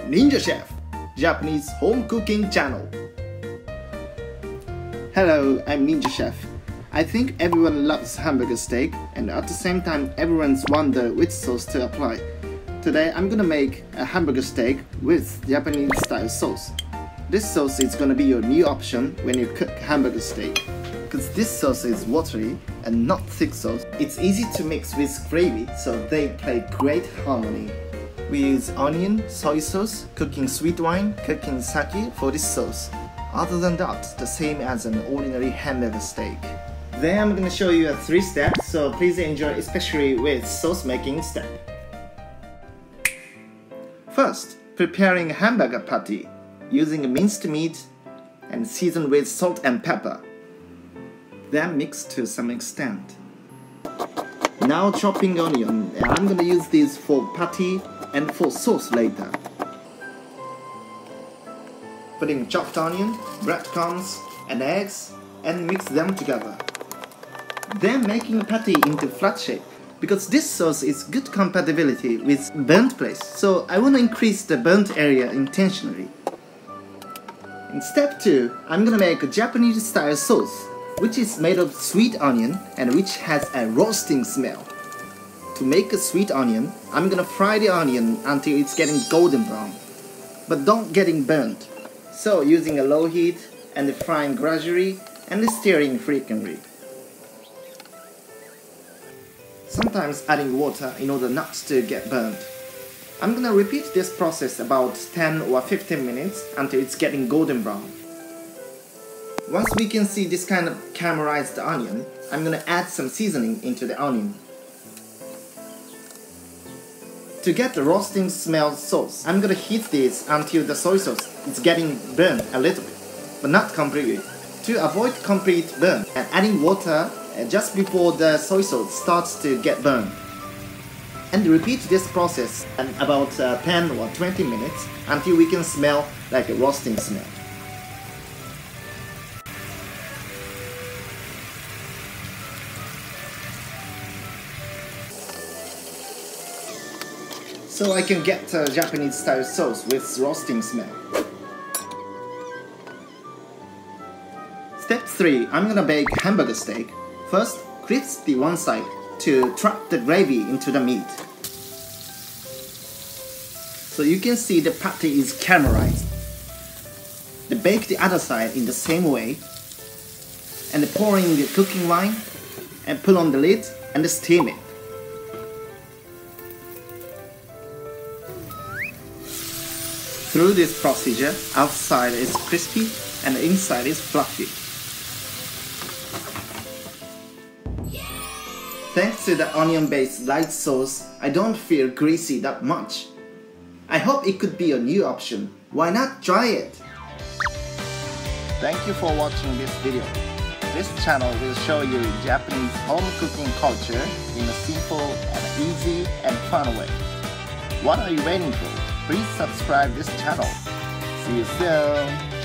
Ninja Chef, Japanese home cooking channel. Hello, I'm Ninja Chef. I think everyone loves hamburger steak, and at the same time everyone's wonder which sauce to apply. Today I'm gonna make a hamburger steak with Japanese style sauce. This sauce is gonna be your new option when you cook hamburger steak, because this sauce is watery and not thick sauce. It's easy to mix with gravy, so they play great harmony. We use onion, soy sauce, cooking sweet wine, cooking sake for this sauce. Other than that, the same as an ordinary hamburger steak. Then I'm gonna show you 3 steps, so please enjoy, especially with sauce making step. First, preparing a hamburger patty using minced meat and seasoned with salt and pepper. Then mix to some extent. Now chopping onion, and I'm gonna use these for patty and for sauce later. Putting chopped onion, breadcrumbs and eggs and mix them together. Then making a patty into flat shape, because this sauce is good compatibility with burnt place, so I want to increase the burnt area intentionally. In step 2, I'm gonna make a Japanese style sauce, which is made of sweet onion and which has a roasting smell. To make a sweet onion, I'm gonna fry the onion until it's getting golden brown, but don't getting burnt. So using a low heat and frying gradually and stirring frequently. Sometimes adding water in order not to get burnt. I'm gonna repeat this process about 10 or 15 minutes until it's getting golden brown. Once we can see this kind of caramelized onion, I'm gonna add some seasoning into the onion. To get the roasting smell sauce, I'm gonna heat this until the soy sauce is getting burned a little bit, but not completely. To avoid complete burn, and adding water just before the soy sauce starts to get burned. And repeat this process in about 10 or 20 minutes until we can smell like a roasting smell. So I can get a Japanese style sauce with roasting smell. Step 3, I'm gonna bake hamburger steak. First, crisp the one side to trap the gravy into the meat. So you can see the patty is caramelized. Then bake the other side in the same way, and pour in the cooking wine and put on the lid and steam it. Through this procedure, outside is crispy and the inside is fluffy. Thanks to the onion-based light sauce, I don't feel greasy that much. I hope it could be a new option. Why not try it? Thank you for watching this video. This channel will show you Japanese home cooking culture in a simple and easy and fun way. What are you waiting for? Please subscribe this channel. See you soon!